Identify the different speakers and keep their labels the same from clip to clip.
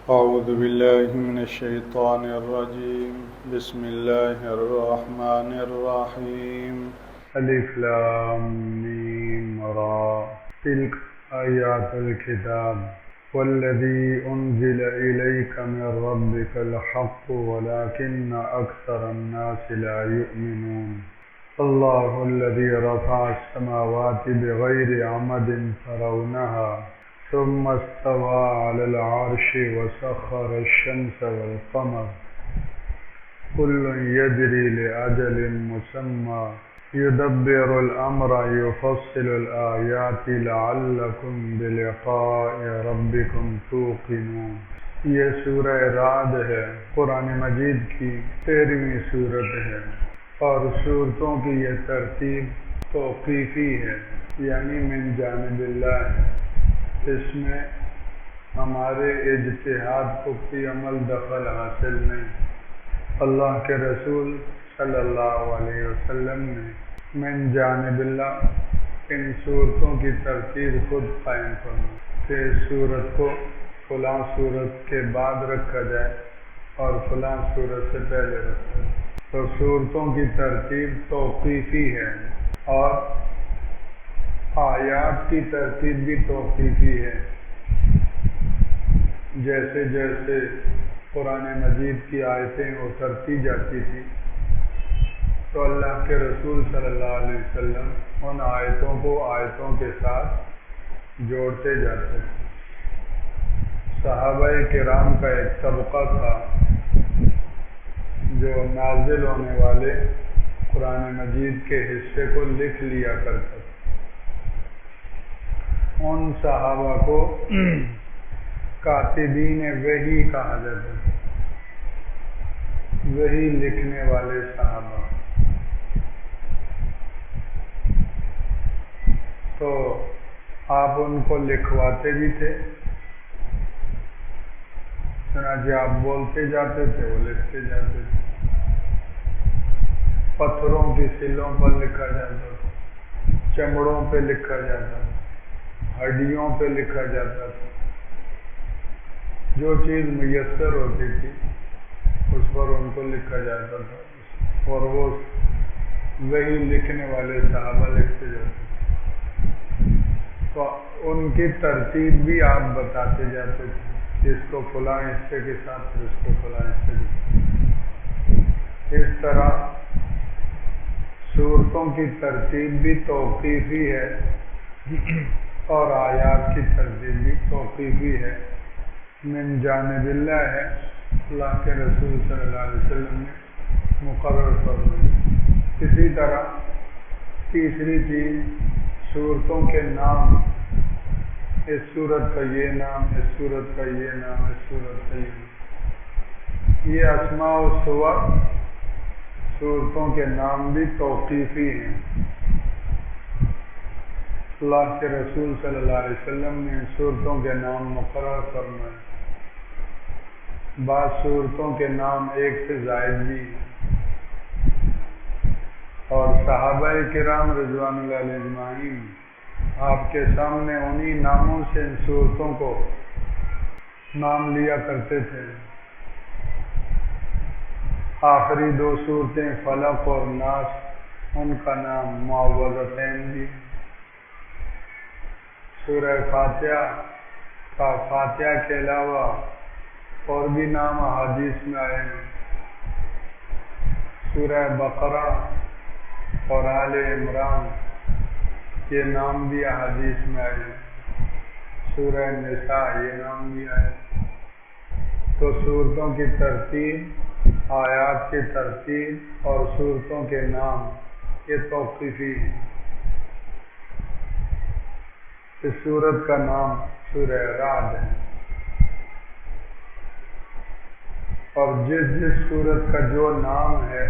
Speaker 1: أعوذ بالله من الشيطان الرجيم بسم الله الرحمن الرحيم
Speaker 2: الف لام میم را تلك آیات الكتاب والذی انزل الیک من ربک الحق ولكن اکثر الناس لا یؤمنون اللہ الذی رفع السماوات بغیر عمد ترونها ثم استوى على العرش وسخر الشمس والقمر كل يجري لأجل مسمى يدبر الأمر يفصل الآيات لعلكم بلقاء ربكم توقنون۔ یہ سورہ رعد ہے، قرآن مجید کی 13ویں سورت ہے، اور سورتوں کی یہ ترتیب توقیفی ہے، یعنی من جانب اللہ ہے۔ اس میں ہمارے اجتہاد کو کوئی عمل دخل حاصل نہیں۔ اللہ کے رسول صلی اللہ علیہ وسلم نے من جانب اللہ ان صورتوں کی ترتیب خود قائم کرنا کہ اس صورت کو فلاں صورت کے بعد رکھا جائے اور فلاں صورت سے پہلے رکھا جائے۔ تو صورتوں کی ترتیب توقیفی ہے، اور آیات کی ترتیب بھی توقیفی ہے۔ جیسے جیسے قرآن مجید کی آیتیں اترتی جاتی تھی تو اللہ کے رسول صلی اللہ علیہ وسلم ان آیتوں کو آیتوں کے ساتھ جوڑتے جاتے تھے۔ صحابہ کرام کا ایک طبقہ تھا جو نازل ہونے والے قرآن مجید کے حصے کو لکھ لیا کرتا تھا۔ ان صحابہ کو کاتبین وحی کہا جاتا ہے، وحی لکھنے والے صحابہ۔ تو آپ ان کو لکھواتے بھی تھے، چنانچہ آپ بولتے جاتے تھے وہ لکھتے جاتے تھے۔ پتھروں کی سلوں پر لکھا جاتا تھا، چمڑوں پہ لکھا جاتا تھا، ہڈیوں پہ لکھا جاتا تھا۔ جو چیز میسر ہوتی تھی اس پر ان کو لکھا جاتا تھا، اور وہ وہی لکھنے والے صحابہ لکھتے جاتے تھے۔ تو ان کی ترتیب بھی آپ بتاتے جاتے تھے، اس کو فلاں حصے کے ساتھ، اس کو فلاں حصے کے ساتھ۔ اس طرح صورتوں کی ترتیب بھی توقیفی ہے اور آیات کی ترتیب بھی توقیفی ہے، من جانب اللہ ہے، اللہ کے رسول صلی اللہ علیہ وسلم نے مقرر فرمائی۔ اسی طرح تیسری چیز صورتوں کے نام، اس صورت کا یہ نام، اس صورت کا یہ نام، اس صورت کا یہ نام۔ یہ اسماء و صور، صورتوں کے نام بھی توقیفی ہیں۔ اللہ کے رسول صلی اللہ علیہ وسلم نے صورتوں کے نام مقرر فرمائے۔ بعض صورتوں کے نام ایک سے زائد بھی ہیں، اور صحابہ کرام رضوان اللہ علیہ اجمعین آپ کے سامنے انہی ناموں سے ان صورتوں کو نام لیا کرتے تھے۔ آخری 2 صورتیں فلق اور ناس، ان کا نام معوذتین بھی۔ سورہ فاتحہ کا فاتحہ کے علاوہ اور بھی نام احادیث میں آئے ہیں۔ سورہ بقرہ اور آل عمران یہ نام بھی احادیث میں آئے ہیں۔ سورہ نساء یہ نام بھی آئے۔ تو صورتوں کی ترتیب، آیات کی ترتیب اور صورتوں کے نام یہ توقیفی ہیں۔ اس سورت کا نام سورہ رعد ہے، اور جس جس سورت کا جو نام ہے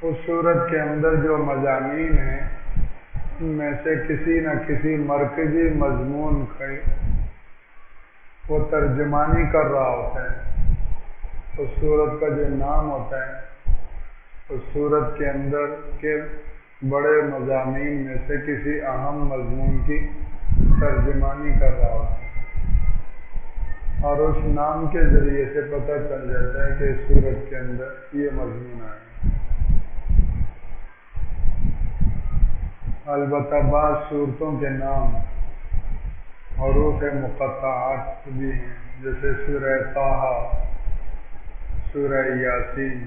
Speaker 2: اس سورت کے اندر جو مضامین ہیں ان میں سے کسی نہ کسی مرکزی مضمون کا وہ ترجمانی کر رہا ہوتا ہے۔ اس سورت کا جو نام ہوتا ہے اس سورت کے اندر کے بڑے مضامین میں سے کسی اہم مضمون کی ترجمانی کر رہا ہوتا ہے، اور اس نام کے ذریعے سے پتہ چل جاتا ہے کہ اس سورت کے اندر یہ مضمون ہے۔ البتہ بعض صورتوں کے نام حروف مقطعات بھی ہیں، جیسے سورہ طٰہٰ، سورہ یاسین،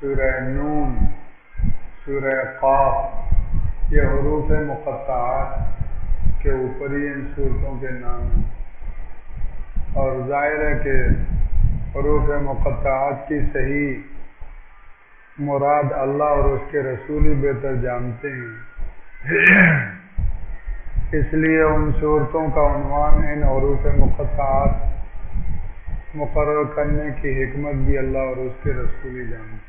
Speaker 2: سورہ نون، سورہ قاف، یہ حروف مقطعات کے اوپر ہی ان صورتوں کے نام ہیں، اور ظاہر ہے کہ حروف مقطعات کی صحیح مراد اللہ اور اس کے رسول ہی بہتر جانتے ہیں، اس لیے ان صورتوں کا عنوان ان حروف مقطعات مقرر کرنے کی حکمت بھی اللہ اور اس کے رسول ہی جانتے ہیں۔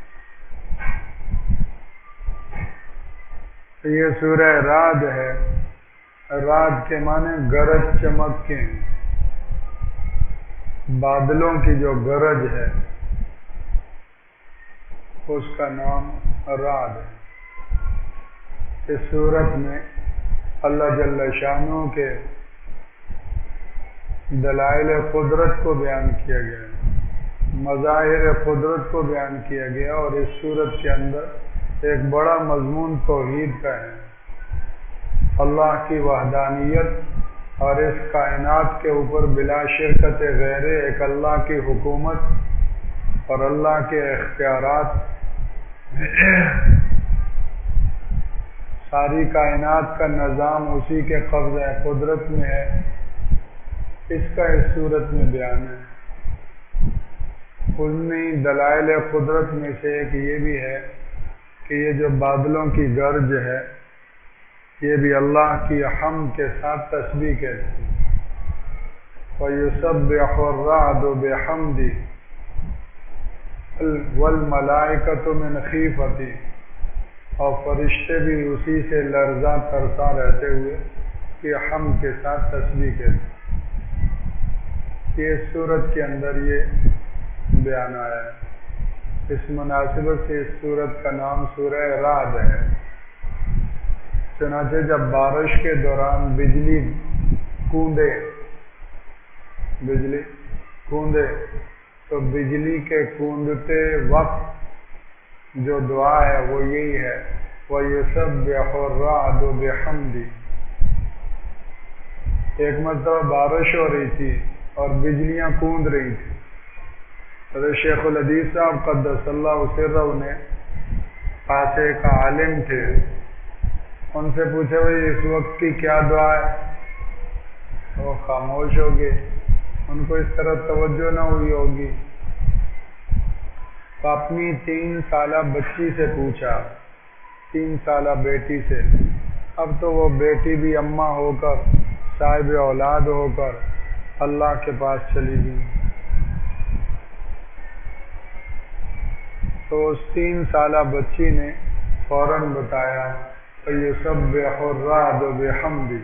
Speaker 2: یہ سورہ رعد ہے، رعد کے معنی گرج چمک کے ہیں، بادلوں کی جو گرج ہے اس کا نام رعد ہے۔ اس سورت میں اللہ جل شانہ کے دلائل قدرت کو بیان کیا گیا ہے، مظاہر قدرت کو بیان کیا گیا، اور اس سورت کے اندر ایک بڑا مضمون توحید کا ہے، اللہ کی وحدانیت اور اس کائنات کے اوپر بلا شرکت غیر ایک اللہ کی حکومت اور اللہ کے اختیارات، ساری کائنات کا نظام اسی کے قبضہ قدرت میں ہے، اس کا اس صورت میں بیان ہے۔ علمی دلائل قدرت میں سے ایک یہ بھی ہے کہ یہ جو بادلوں کی گرج ہے یہ بھی اللہ کی حمد کے ساتھ تسبیح کہتے ہیں، وَيُسَبِّحُ الرَّعْدُ بِحَمْدِهِ وَالْمَلَائِكَةُ مِنْ خِیفَتِهِ، اور فرشتے بھی اسی سے لرزاں ترساں رہتے ہوئے یہ حمد کے ساتھ تسبیح کہتے ہیں۔ یہ سورت کے اندر یہ بیان آیا ہے، اس مناسبت سے اس سورت کا نام سورہ رعد ہے۔ چنانچہ جب بارش کے دوران بجلی کوندے تو بجلی کے کوندتے وقت جو دعا ہے وہ یہی ہے، وَيُسَبِّحُ الرَّعْدُ بِحَمْدِهِ۔ ایک مرتبہ بارش ہو رہی تھی اور بجلیاں کوند رہی تھی، حضرت شیخ الحدیث صاحب قدس اللہ سرہ نے پاس ایک عالم تھے، ان سے پوچھا بھائی اس وقت کی کیا دعا ہے؟ وہ خاموش ہو گئے، ان کو اس طرح توجہ نہ ہوئی ہوگی، تو اپنی 3 سالہ بچی سے پوچھا، 3 سالہ بیٹی سے۔ اب تو وہ بیٹی بھی اماں ہو کر صاحب اولاد ہو کر اللہ کے پاس چلی گئی، تو اس 3 سالہ بچی نے فوراً بتایا وَيُسَبِّحُ الرَّعْدُ بِحَمْدِهِ،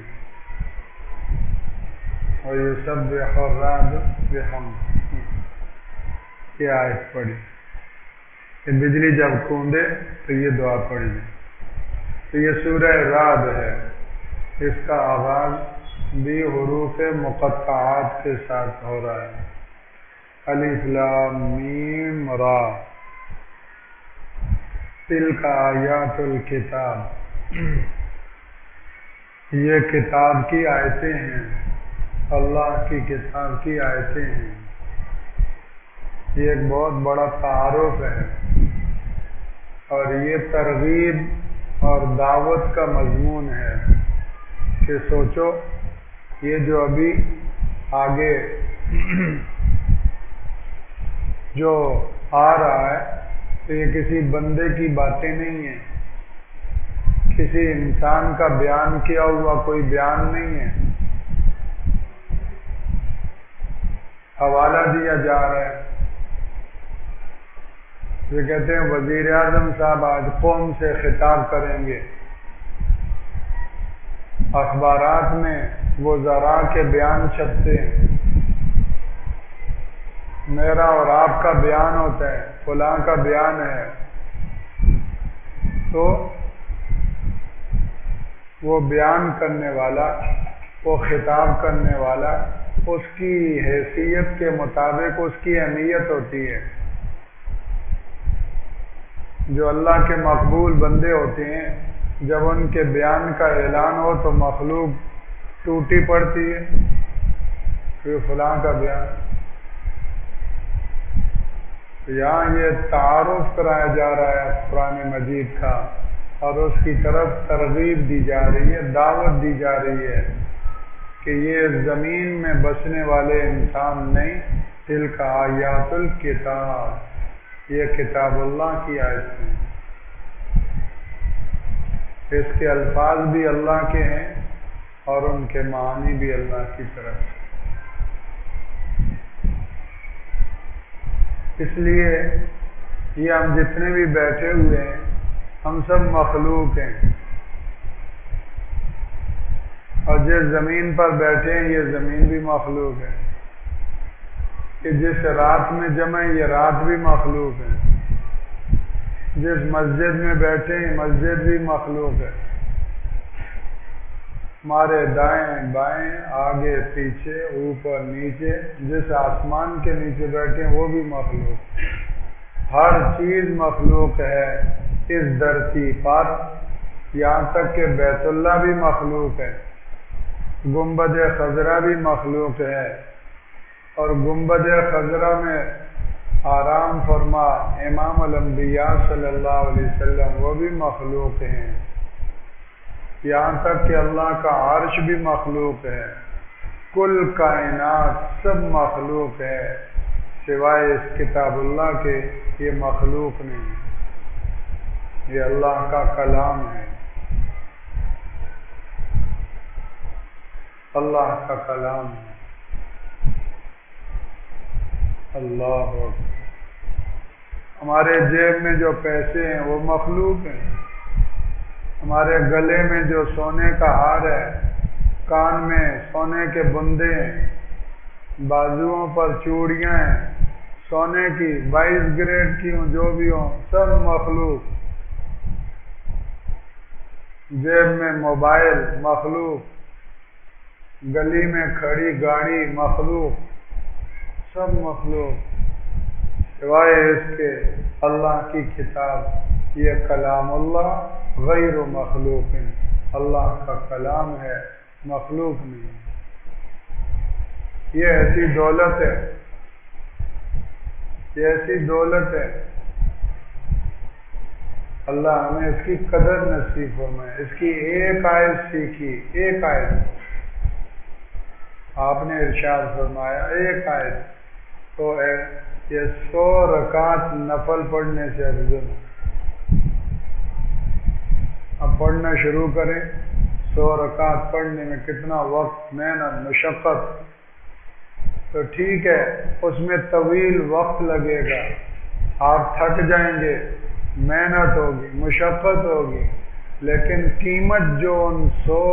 Speaker 2: وَيُسَبِّحُ الرَّعْدُ بِحَمْدِهِ، یہ آیت پڑھی کہ بجلی جب کوندے تو یہ دعا پڑھی جائے۔ تو یہ سورہ رعد ہے، اس کا آغاز بھی حروف مقطعات کے ساتھ ہو رہا ہے، الف لام میم را، تلک آیات الکتاب، یہ کتاب کی آیتیں ہیں، اللہ کی کتاب کی آیتیں ہیں۔ یہ ایک بہت بڑا تعارف ہے، اور یہ ترغیب اور دعوت کا مضمون ہے کہ سوچو یہ جو ابھی آگے جو آ رہا ہے تو یہ کسی بندے کی باتیں نہیں ہیں، کسی انسان کا بیان کیا ہوا کوئی بیان نہیں ہے، حوالہ دیا جا رہا ہے۔ یہ کہتے ہیں وزیر اعظم صاحب آج قوم سے خطاب کریں گے، اخبارات میں وزراء کے بیان چھپتے ہیں، میرا اور آپ کا بیان ہوتا ہے، فلاں کا بیان ہے، تو وہ بیان کرنے والا وہ خطاب کرنے والا اس کی حیثیت کے مطابق اس کی اہمیت ہوتی ہے۔ جو اللہ کے مقبول بندے ہوتے ہیں، جب ان کے بیان کا اعلان ہو تو مخلوق ٹوٹی پڑتی ہے کہ فلاں کا بیان۔ یہاں یہ تعارف کرایا جا رہا ہے قرآن مجید کا، اور اس کی طرف ترغیب دی جا رہی ہے، دعوت دی جا رہی ہے کہ یہ زمین میں بسنے والے انسان نہیں، تلک آیات الکتاب، یہ کتاب اللہ کی آیت ہیں، اس کے الفاظ بھی اللہ کے ہیں اور ان کے معنی بھی اللہ کی طرف سے۔ اس لیے یہ ہم جتنے بھی بیٹھے ہوئے ہیں ہم سب مخلوق ہیں، اور جس زمین پر بیٹھے ہیں یہ زمین بھی مخلوق ہے، کہ جس رات میں جمع یہ رات بھی مخلوق ہے، جس مسجد میں بیٹھے ہیں مسجد بھی مخلوق ہے، ہمارے دائیں بائیں آگے پیچھے اوپر نیچے جس آسمان کے نیچے بیٹھے ہیں وہ بھی مخلوق، ہر چیز مخلوق ہے اس دھرتی پر، یہاں تک کہ بیت اللہ بھی مخلوق ہے، گنبد خضرا بھی مخلوق ہے، اور گنبد خضرا میں آرام فرما امام الانبیاء صلی اللہ علیہ وسلم وہ بھی مخلوق ہیں، یہاں تک کہ اللہ کا عرش بھی مخلوق ہے، کل کائنات سب مخلوق ہے، سوائے اس کتاب اللہ کے یہ مخلوق نہیں، یہ اللہ کا کلام ہے، اللہ کا کلام ہے۔ اللہ اکبر۔ ہمارے جیب میں جو پیسے ہیں وہ مخلوق ہیں، ہمارے گلے میں جو سونے کا ہار ہے، کان میں سونے کے بندے ہیں، بازوؤں پر چوڑیاں ہیں سونے کی 22 گریڈ کی ہوں جو بھی ہوں سب مخلوق، جیب میں موبائل مخلوق، گلی میں کھڑی گاڑی مخلوق، سب مخلوق، سوائے اس کے اللہ کی کتاب، یہ کلام اللہ غیر مخلوق، اللہ کا کلام ہے، مخلوق نہیں۔ یہ ایسی دولت ہے، یہ ایسی دولت ہے، اللہ ہمیں اس کی قدر نصیب فرمائے۔ اس کی ایک آیت سیکھی، ایک آیت آپ نے ارشاد فرمایا، ایک آیت تو یہ 100 رکعت نفل پڑھنے سے افضل ہے۔ اب پڑھنا شروع کریں، 100 رکعت پڑھنے میں کتنا وقت، محنت، مشقت، تو ٹھیک ہے اس میں طویل وقت لگے گا، آپ تھک جائیں گے، محنت ہوگی، مشقت ہوگی، لیکن قیمت جو ان 100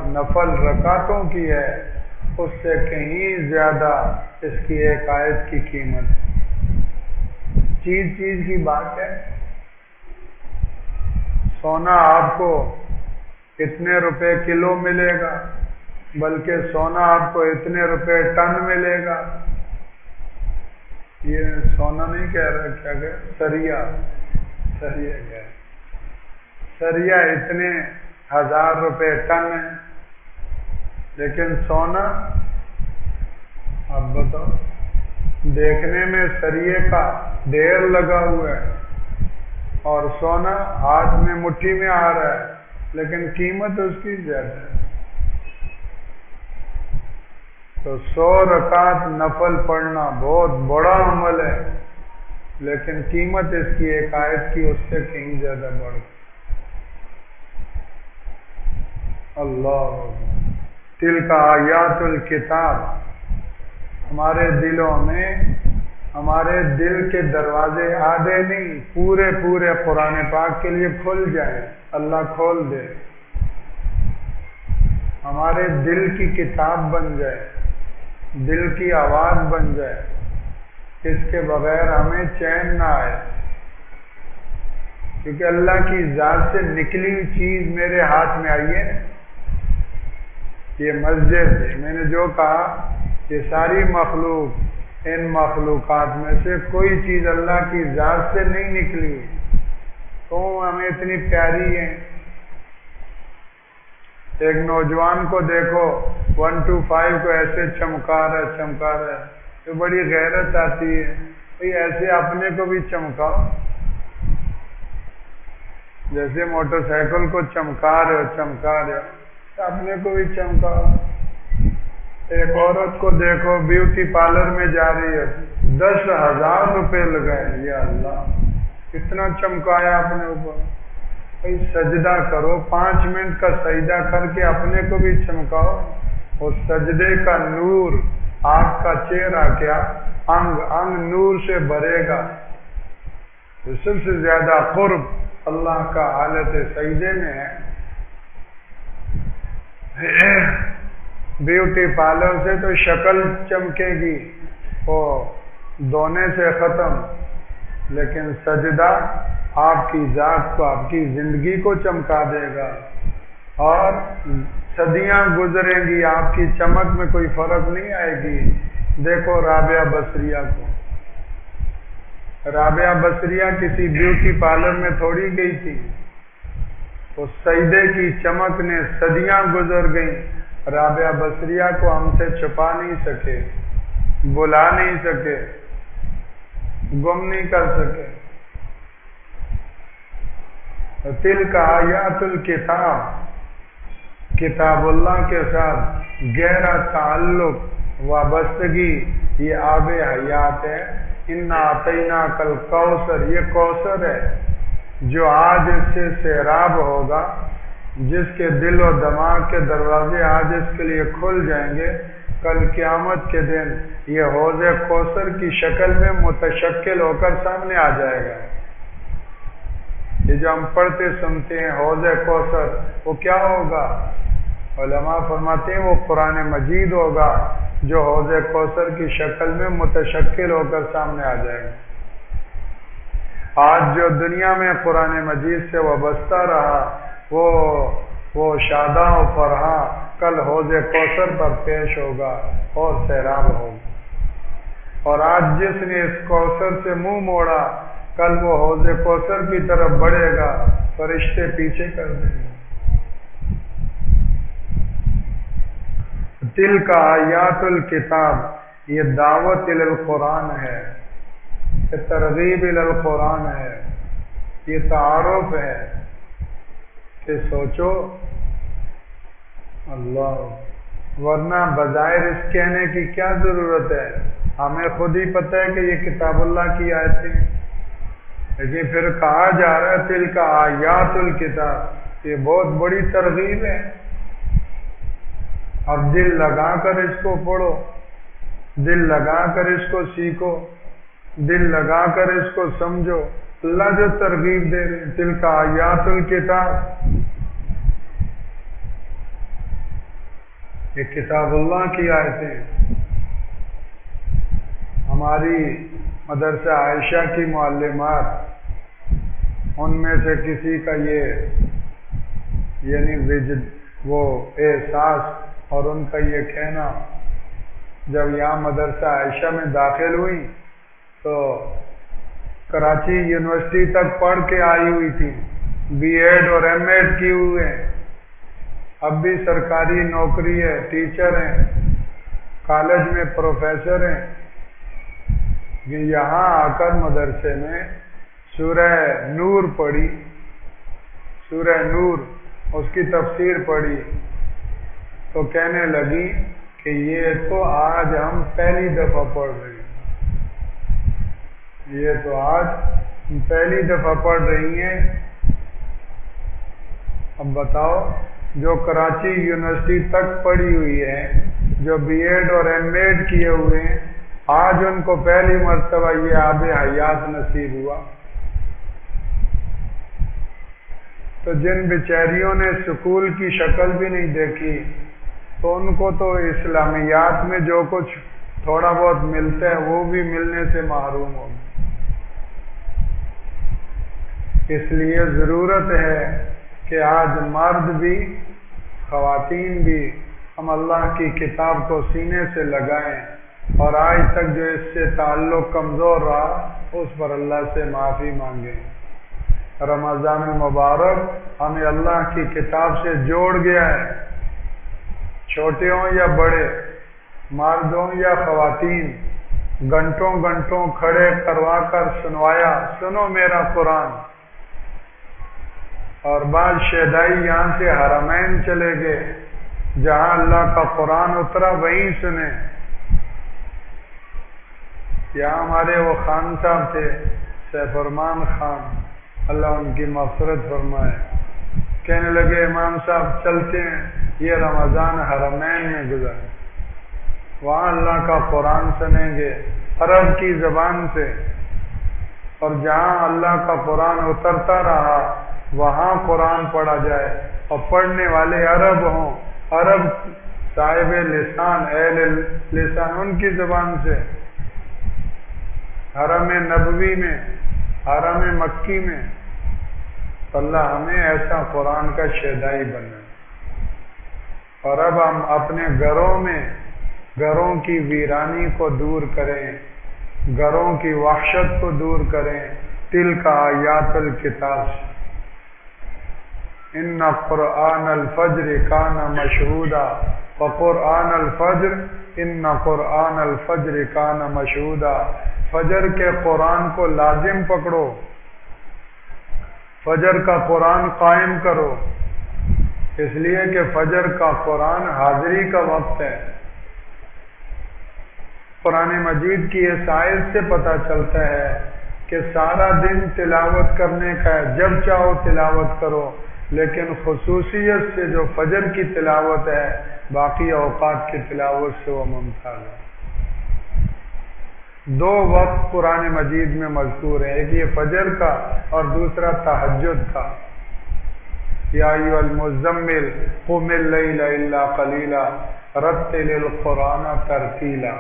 Speaker 2: نفل رکعتوں کی ہے اس سے کہیں زیادہ اس کی ایک آیت کی قیمت۔ چیز کی بات ہے، سونا آپ کو اتنے روپے کلو ملے گا، بلکہ سونا آپ کو اتنے روپے ٹن ملے گا، یہ سونا نہیں کہہ رہا، کیا کہ سریا کہہ، سریا اتنے 1000 روپے ٹن ہے، لیکن سونا اب بتاؤ، دیکھنے میں سریے کا ڈھیر لگا ہوا ہے اور سونا ہاتھ میں مٹھی میں آ رہا ہے، لیکن قیمت اس کی زیادہ ہے۔ تو 100 رکعت نفل پڑھنا بہت بڑا عمل ہے، لیکن قیمت اس کی ایک آیت کی اس سے کہیں زیادہ بڑھ گئی۔ اللہ تلک آیات الکتاب، ہمارے دلوں میں، ہمارے دل کے دروازے آدھے نہیں پورے قرآن پاک کے لیے کھل جائیں، اللہ کھول دے، ہمارے دل کی کتاب بن جائے، دل کی آواز بن جائے، اس کے بغیر ہمیں چین نہ آئے، کیونکہ اللہ کی ذات سے نکلی ہوئی چیز میرے ہاتھ میں آئی ہے، یہ مسجد، میں نے جو کہا یہ ساری مخلوق، ان مخلوقات میں سے کوئی چیز اللہ کی ذات سے نہیں نکلی، تو ہمیں اتنی پیاری ہے۔ ایک نوجوان کو دیکھو 125 کو ایسے چمکا رہا ہے، تو بڑی غیرت آتی ہے، بھئی ایسے اپنے کو بھی چمکاؤ، جیسے موٹر سائیکل کو چمکا رہے ہو تو اپنے کو بھی چمکاؤ۔ ایک عورت کو دیکھو بیوٹی پارلر میں جا رہی ہے، 10,000 روپے لگائے، یا اللہ کتنا چمکایا اپنے اوپر۔ بھائی سجدہ کرو، 5 منٹ کا سجدہ کر کے اپنے کو بھی چمکاؤ، اور سجدے کا نور آپ کا چہرہ کیا انگ انگ نور سے بھرے گا۔ تو سب سے زیادہ قرب اللہ کا حالت سجدے میں ہے۔ بیوٹی پارلر سے تو شکل چمکے گی، وہ دھونے سے ختم، لیکن سجدہ آپ کی ذات کو، آپ کی زندگی کو چمکا دے گا، اور صدیاں گزریں گی آپ کی چمک میں کوئی فرق نہیں آئے گی۔ دیکھو رابعہ بصریہ کو، رابعہ بصریہ کسی بیوٹی پارلر میں تھوڑی گئی تھی، اس سجدے کی چمک نے صدیاں گزر گئیں، رابعہ بصریہ کو ہم سے چھپا نہیں سکے، بلا نہیں سکے، گم نہیں کر سکے۔ تلک آیات الکتاب، کتاب اللہ کے ساتھ گہرا تعلق وابستگی، یہ آب حیات ہے۔ انا اعطیناک الکوثر، یہ کوثر ہے جو آج اس سے سیراب ہوگا، جس کے دل و دماغ کے دروازے آج اس کے لیے کھل جائیں گے، کل قیامت کے دن یہ حوض کوثر کی شکل میں متشکل ہو کر سامنے آ جائے گا۔ یہ جو ہم پڑھتے سنتے ہیں حوض کوثر، وہ کیا ہوگا؟ علماء فرماتے ہیں وہ قرآن مجید ہوگا، جو حوض کوثر کی شکل میں متشکل ہو کر سامنے آ جائے گا۔ آج جو دنیا میں قرآن مجید سے وابستہ رہا، وہ شاداں و فرحاں کل حوض کوثر پر پیش ہوگا اور سیراب ہوگا، اور آج جس نے اس کوثر سے منہ موڑا، کل وہ حوض کوثر کی طرف بڑھے گا، فرشتے پیچھے کر دیں گے۔ تلک آیات الکتاب، یہ دعوت الی القرآن ہے، یہ ترغیب الی القرآن ہے، یہ تعارف ہے کہ سوچو اللہ، ورنہ بظاہر اس کہنے کی کیا ضرورت ہے؟ ہمیں خود ہی پتہ ہے کہ یہ کتاب اللہ کی آیتیں، لیکن پھر کہا جا رہا ہے تلک آیات الکتاب، یہ بہت بڑی ترغیب ہے۔ اب دل لگا کر اس کو پڑھو، دل لگا کر اس کو سیکھو، دل لگا کر اس کو سمجھو۔ اللہ جو ترغیب دے رہے ہیں، تلک آیات الکتاب، یہ کتاب اللہ کی آیتیں۔ ہماری مدرسہ عائشہ کی معلمات، ان میں سے کسی کا یعنی وہ احساس اور ان کا یہ کہنا، جب یہاں مدرسہ عائشہ میں داخل ہوئی تو کراچی یونیورسٹی تک پڑھ کے آئی ہوئی تھی، بی ایڈ اور ایم ایڈ کی ہوئے ہیں، اب بھی سرکاری نوکری ہے، ٹیچر ہیں، کالج میں پروفیسر ہیں، یہاں آ کر مدرسے میں سورہ نور پڑھی، سورہ نور اس کی تفسیر پڑھی، تو کہنے لگی کہ یہ تو آج ہم پہلی دفعہ پڑھ رہے ہیں، یہ تو آج ہم پہلی دفعہ پڑھ رہی ہیں۔ اب بتاؤ، جو کراچی یونیورسٹی تک پڑھی ہوئی ہے، جو بی ایڈ اور ایم ایڈ کیے ہوئے ہیں، آج ان کو پہلی مرتبہ یہ آب حیات نصیب ہوا، تو جن بیچاریوں نے سکول کی شکل بھی نہیں دیکھی، تو ان کو تو اسلامیات میں جو کچھ تھوڑا بہت ملتا ہے وہ بھی ملنے سے محروم ہوگی۔ اس لیے ضرورت ہے کہ آج مرد بھی خواتین بھی ہم اللہ کی کتاب کو سینے سے لگائیں اور آج تک جو اس سے تعلق کمزور رہا اس پر اللہ سے معافی مانگیں۔ رمضان المبارک ہمیں اللہ کی کتاب سے جوڑ گیا ہے، چھوٹے ہوں یا بڑے، مرد ہوں یا خواتین، گھنٹوں گھنٹوں کھڑے کروا کر سنوایا، سنو میرا قرآن۔ اور بعض شیدائی یہاں سے حرمین چلے گئے جہاں اللہ کا قرآن اترا، وہیں سنے۔ یہاں ہمارے وہ خان صاحب تھے، سیف الرحمان خان، اللہ ان کی مغفرت فرمائے، کہنے لگے امام صاحب چلتے ہیں، یہ رمضان حرمین میں گزرا، وہاں اللہ کا قرآن سنیں گے عرب کی زبان سے، اور جہاں اللہ کا قرآن اترتا رہا وہاں قرآن پڑھا جائے، اور پڑھنے والے عرب ہوں، عرب صاحب لسان، اہل لسان، ان کی زبان سے، حرم نبوی میں، حرم مکی میں۔ اللہ ہمیں ایسا قرآن کا شیدائی بنا۔ اور اب ہم اپنے گھروں میں گھروں کی ویرانی کو دور کریں، گھروں کی وحشت کو دور کریں تلک آیات الکتاب سے۔ ان قرآن الفجر کان مشہودا، وقرآن الفجر ان قرآن الفجر کان مشہودا۔ فجر کے قرآن کو لازم پکڑو، فجر کا قرآن قائم کرو، اس لیے کہ فجر کا قرآن حاضری کا وقت ہے۔ قرآن مجید کی اس آیت سے پتہ چلتا ہے کہ سارا دن تلاوت کرنے کا ہے، جب چاہو تلاوت کرو، لیکن خصوصیت سے جو فجر کی تلاوت ہے باقی اوقات کی تلاوت سے وہ ممتاز ہے۔ دو وقت قرآن مجید میں مذکور ہے، ایک یہ فجر کا اور دوسرا تہجد کا۔ یا ایھا المزمل قم اللیل الا قلیلا رتل القرآن ترتیلا۔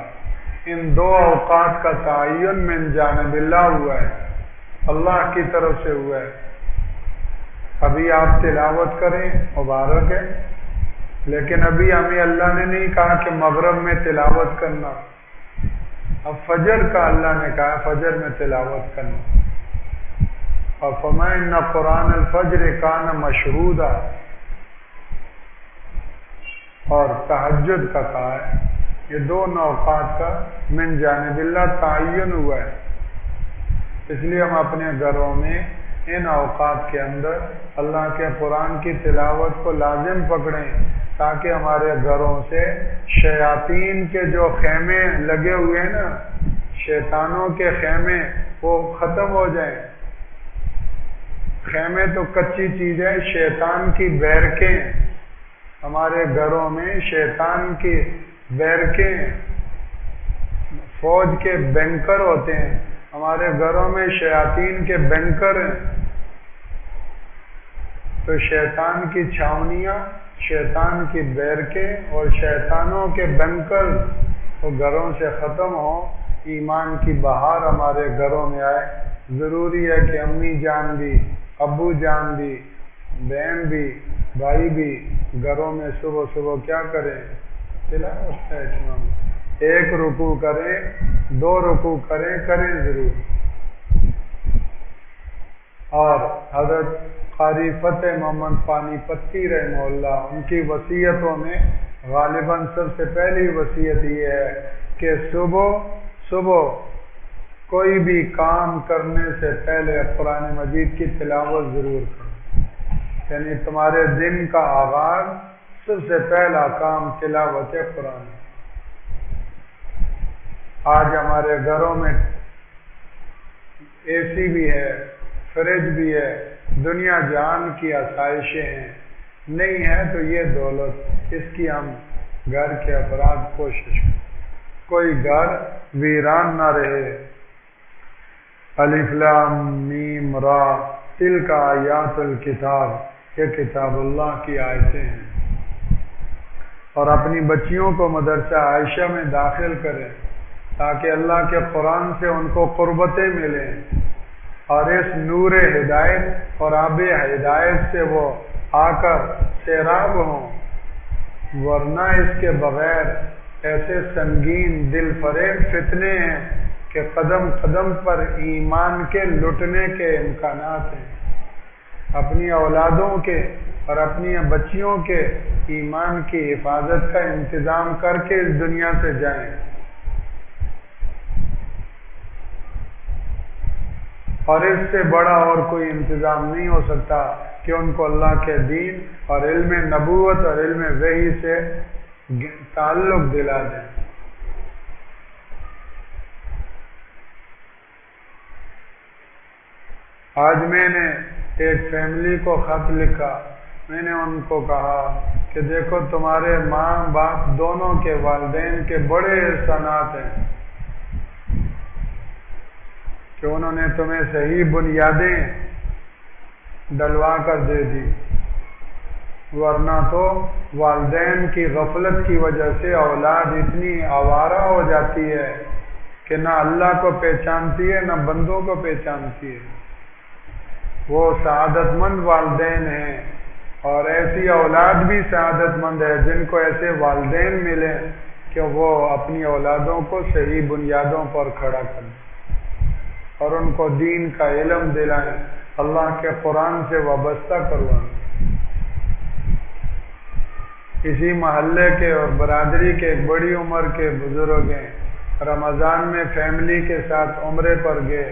Speaker 2: ان دو اوقات کا تعین من جانب اللہ ہوا ہے، اللہ کی طرف سے ہوا ہے۔ ابھی آپ تلاوت کریں مبارک ہے، لیکن ابھی ہمیں اللہ نے نہیں کہا کہ مغرب میں تلاوت کرنا، اب فجر کا اللہ نے کہا فجر میں تلاوت کرنا۔ اور فرمایا ان قرآن الفجر کان مشہودا، اور تہجد کا کہا ہے۔ یہ دونوں اوقات کا من جانب اللہ تعین ہوا ہے، اس لیے ہم اپنے گھروں میں ان اوقات کے اندر اللہ کے قرآن کی تلاوت کو لازم پکڑیں تاکہ ہمارے گھروں سے شیاطین کے جو خیمے لگے ہوئے ہیں نا، شیطانوں کے خیمے، وہ ختم ہو جائیں۔ خیمے تو کچی چیز ہے، شیطان کی بیرکیں ہمارے گھروں میں، شیطان کی بیرکیں، فوج کے بینکر ہوتے ہیں ہمارے گھروں میں، شیاطین کے بینکر ہیں۔ تو شیطان کی چھاونیاں، شیطان کی بیرکیں اور شیطانوں کے بینکر وہ گھروں سے ختم ہوں، ایمان کی بہار ہمارے گھروں میں آئے۔ ضروری ہے کہ امی جان بھی، ابو جان بھی، بہن بھی، بھائی بھی گھروں میں صبح صبح کیا کریں؟ تلاوت کا اہتمام، ایک رکوع کریں، دو رکوع کریں ضرور۔ اور حضرت قاری فتح محمد پانی پتی رحمہ اللہ، ان کی وصیتوں میں غالباً سب سے پہلی وصیت یہ ہے کہ صبح کوئی بھی کام کرنے سے پہلے قرآن مجید کی تلاوت ضرور کرو، یعنی تمہارے دن کا آغاز سب سے پہلا کام تلاوت قرآن۔ آج ہمارے گھروں میں اے سی بھی ہے، فریج بھی ہے، دنیا جہان کی آسائشیں ہیں، نہیں ہے تو یہ دولت، اس کی ہم گھر کے افراد کوشش کریں، کوئی گھر ویران نہ رہے۔ الف لام میم را تلک آیات الکتاب، یہ کتاب اللہ کی آیتیں ہیں۔ اور اپنی بچیوں کو مدرسہ عائشہ میں داخل کریں تاکہ اللہ کے قرآن سے ان کو قربتیں ملیں، اور اس نور ہدایت اور آب ہدایت سے وہ آ کر سیراب ہوں۔ ورنہ اس کے بغیر ایسے سنگین دل فریب فتنے ہیں کہ قدم قدم پر ایمان کے لٹنے کے امکانات ہیں۔ اپنی اولادوں کے اور اپنی بچیوں کے ایمان کی حفاظت کا انتظام کر کے اس دنیا سے جائیں، اور اس سے بڑا اور کوئی انتظام نہیں ہو سکتا کہ ان کو اللہ کے دین اور علم نبوت اور علم وحی سے تعلق دلا دیں۔ آج میں نے ایک فیملی کو خط لکھا، میں نے ان کو کہا کہ دیکھو تمہارے ماں باپ دونوں کے والدین کے بڑے احسانات ہیں کہ انہوں نے تمہیں صحیح بنیادیں ڈلوا کر دے دی، ورنہ تو والدین کی غفلت کی وجہ سے اولاد اتنی آوارہ ہو جاتی ہے کہ نہ اللہ کو پہچانتی ہے نہ بندوں کو پہچانتی ہے۔ وہ سعادت مند والدین ہیں، اور ایسی اولاد بھی سعادت مند ہے جن کو ایسے والدین ملے کہ وہ اپنی اولادوں کو صحیح بنیادوں پر کھڑا کریں اور ان کو دین کا علم دلائیں، اللہ کے قرآن سے وابستہ کروائیں۔ اسی محلے کے اور برادری کے ایک بڑی عمر کے بزرگ ہیں، رمضان میں فیملی کے ساتھ عمرے پر گئے،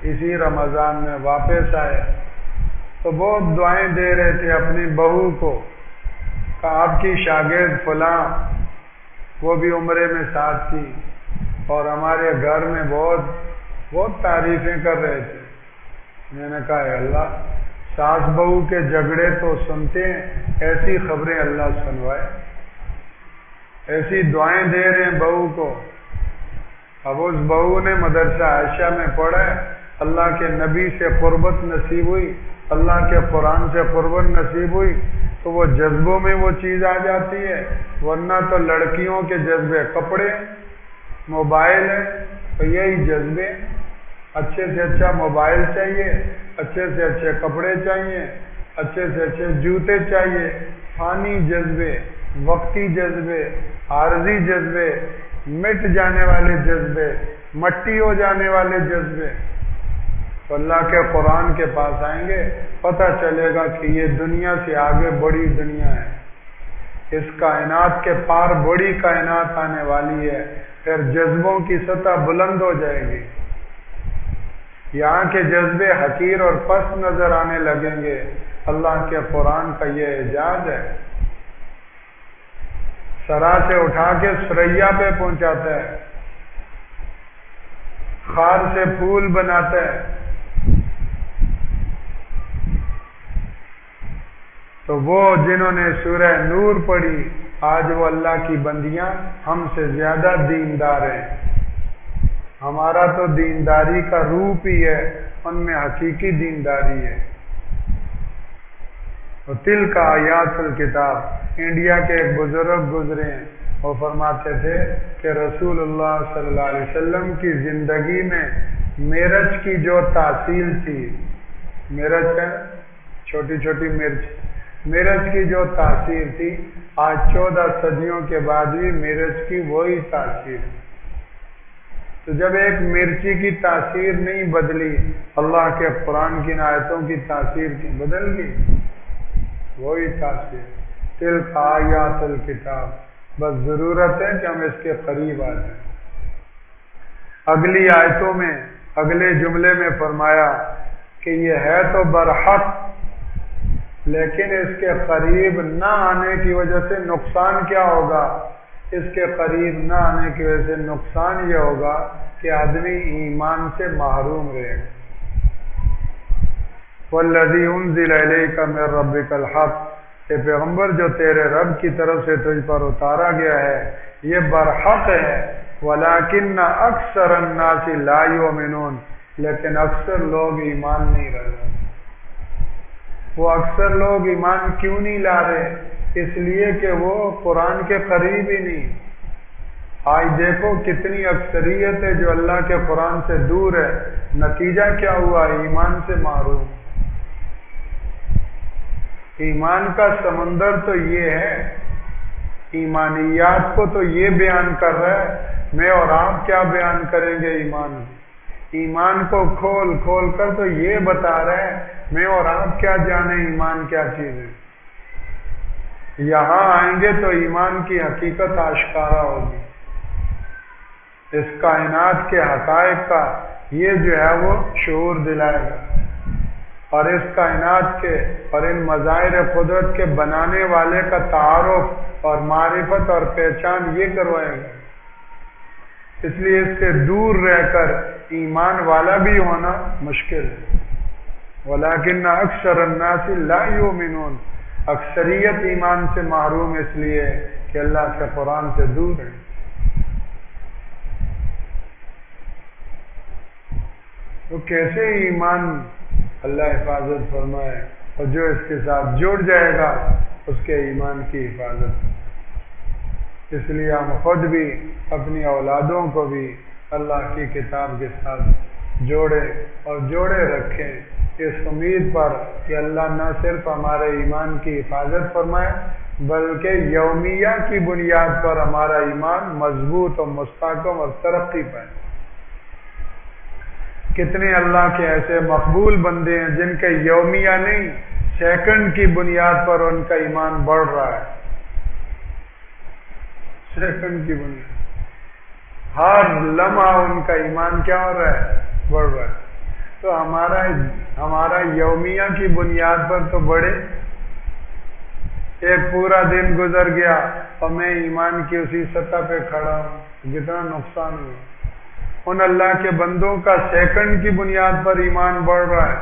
Speaker 2: اسی رمضان میں واپس آئے تو بہت دعائیں دے رہے تھے اپنی بہو کو کہ آپ کی شاگرد فلاں وہ بھی عمرے میں ساتھ تھی اور ہمارے گھر میں بہت تعریفیں کر رہے تھے۔ میں نے کہا اے اللہ، ساس بہو کے جھگڑے تو سنتے ہیں، ایسی خبریں اللہ سنوائے، ایسی دعائیں دے رہے ہیں بہو کو۔ اب اس بہو نے مدرسہ عائشہ میں پڑھا ہے، اللہ کے نبی سے قربت نصیب ہوئی، اللہ کے قرآن سے قربت نصیب ہوئی تو وہ جذبوں میں وہ چیز آ جاتی ہے، ورنہ تو لڑکیوں کے جذبے کپڑے، موبائل ہے، تو یہی جذبے، اچھے سے اچھا موبائل چاہیے، اچھے سے اچھے کپڑے چاہیے، اچھے سے اچھے جوتے چاہیے، فانی جذبے، وقتی جذبے، عارضی جذبے، مٹ جانے والے جذبے، مٹی ہو جانے والے جذبے۔ تو اللہ کے قرآن کے پاس آئیں گے، پتہ چلے گا کہ یہ دنیا سے آگے بڑی دنیا ہے، اس کائنات کے پار بڑی کائنات آنے والی ہے، پھر جذبوں کی سطح بلند ہو جائے گی، یہاں کے جذبے حقیر اور پست نظر آنے لگیں گے۔ اللہ کے قرآن کا یہ اعجاز ہے، سرا سے اٹھا کے سریا پہ پہنچاتا ہے، خار سے پھول بناتا ہے۔ تو وہ جنہوں نے سورہ نور پڑھی، آج وہ اللہ کی بندیاں ہم سے زیادہ دیندار ہیں۔ ہمارا تو دینداری کا روپ ہی ہے، ان میں حقیقی دینداری ہے۔ تو تلک آیات الکتاب، انڈیا کے ایک بزرگ گزرے ہیں، وہ فرماتے تھے کہ رسول اللہ صلی اللہ علیہ وسلم کی زندگی میں مرچ کی جو تاثیر تھی، مرچ ہے چھوٹی چھوٹی مرچ کی جو تاثیر تھی، آج 14 صدیوں کے بعد بھی مرچ کی وہی تاثیر۔ تو جب ایک مرچی کی تاثیر نہیں بدلی، اللہ کے قرآن کی آیتوں کی تاثیر کی بدل گئی، وہی تاثیر۔ تلک آیات الکتاب، بس ضرورت ہے کہ ہم اس کے قریب آ جائیں۔ اگلی آیتوں میں اگلے جملے میں فرمایا کہ یہ ہے تو برحق، لیکن اس کے قریب نہ آنے کی وجہ سے نقصان کیا ہوگا؟ اس کے قریب نہ آنے کی وجہ سے نقصان یہ ہوگا کہ آدمی ایمان سے محروم رہے گا۔ وَالَّذِي أُنزِلَ إِلَيْكَ مِن رَّبِّكَ الْحَقُّ، کہ پیغمبر جو تیرے رب کی طرف سے تجھ پر اتارا گیا ہے یہ برحق ہے، وَلَٰكِنَّ أَكْثَرَ النَّاسِ لَا يُؤْمِنُونَ، لیکن اکثر لوگ ایمان نہیں رہے۔ وہ اکثر لوگ ایمان کیوں نہیں لا رہے؟ اس لیے کہ وہ قرآن کے قریب ہی نہیں۔ آج دیکھو کتنی اکثریت ہے جو اللہ کے قرآن سے دور ہے، نتیجہ کیا ہوا؟ ایمان سے محروم۔ ایمان کا سمندر تو یہ ہے ایمانیات کو تو یہ بیان کر رہا ہے، میں اور آپ کیا بیان کریں گے ایمان کو؟ ایمان کو کھول کھول کر تو یہ بتا رہے ہیں، میں اور آپ کیا جانیں ایمان کیا چیز ہے۔ یہاں آئیں گے تو ایمان کی حقیقت آشکارا ہوگی، اس کائنات کے حقائق کا یہ جو ہے وہ شعور دلائے گا، اور اس کائنات کے اور ان مظاہر قدرت کے بنانے والے کا تعارف اور معرفت اور پہچان یہ کروائے گا۔ اس لیے اس سے دور رہ کر ایمان والا بھی ہونا مشکل ہے۔ وَلَكِنَّ أَكْثَرَ النَّاسِ لَا يُؤْمِنُونَ، اکثریت ایمان سے محروم اس لیے کہ اللہ کے قرآن سے دور ہے۔ تو کیسے ایمان اللہ حفاظت فرمائے، اور جو اس کے ساتھ جڑ جائے گا اس کے ایمان کی حفاظت۔ اس لیے ہم خود بھی اپنی اولادوں کو بھی اللہ کی کتاب کے ساتھ جوڑے اور جوڑے رکھیں، اس امید پر کہ اللہ نہ صرف ہمارے ایمان کی حفاظت فرمائے بلکہ یومیہ کی بنیاد پر ہمارا ایمان مضبوط اور مستحکم اور ترقی پائے۔ کتنے اللہ کے ایسے مقبول بندے ہیں جن کے یومیہ نہیں سیکنڈ کی بنیاد پر ان کا ایمان بڑھ رہا ہے، سیکنڈ کی بنیاد، ہر لمحہ ان کا ایمان کیا ہو رہا ہے؟ بڑھ رہا ہے۔ تو ہمارا یومیہ کی بنیاد پر تو بڑھے۔ ایک پورا دن گزر گیا اور میں ایمان کی اسی سطح پہ کھڑا ہوں، کتنا نقصان ہوا۔ ان اللہ کے بندوں کا سیکنڈ کی بنیاد پر ایمان بڑھ رہا ہے۔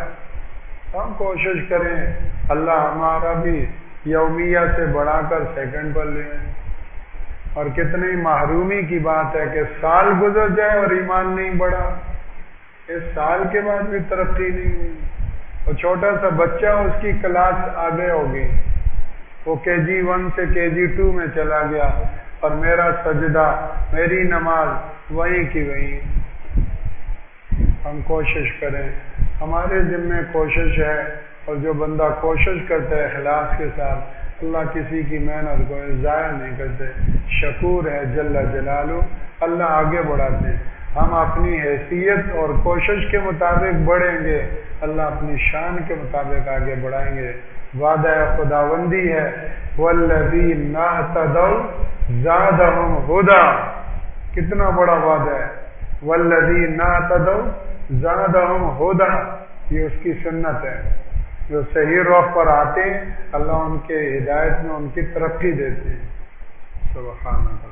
Speaker 2: ہم کوشش کریں اللہ ہمارا بھی یومیہ سے بڑھا کر سیکنڈ پر لے آئے۔ اور کتنی محرومی کی بات ہے کہ سال گزر جائے اور ایمان نہیں بڑھا، اس سال کے بعد بھی ترقی نہیں ہوئی۔ اور چھوٹا سا بچہ اس کی کلاس آگے ہوگی، وہ KG1 سے KG2 میں چلا گیا، اور میرا سجدہ میری نماز وہیں کی وہیں۔ ہم کوشش کریں، ہمارے ذمہ کوشش ہے، اور جو بندہ کوشش کرتا ہے اخلاص کے ساتھ اللہ کسی کی محنت کو ضائع نہیں کرتے، شکور ہے جل جلالہ، اللہ آگے بڑھاتے ہیں۔ ہم اپنی حیثیت اور کوشش کے مطابق بڑھیں گے، اللہ اپنی شان کے مطابق آگے بڑھائیں گے۔ وعدہ خداوندی ہے والذین اہتدوا زادہم ہدی، کتنا بڑا وعدہ ہے، والذین اہتدوا زادہم ہدی، یہ اس کی سنت ہے۔ جو صحیح راہ پر آتے ہیں اللہ ان کے ہدایت میں ان کی ترقی دیتے ہیں۔ سبحان اللہ۔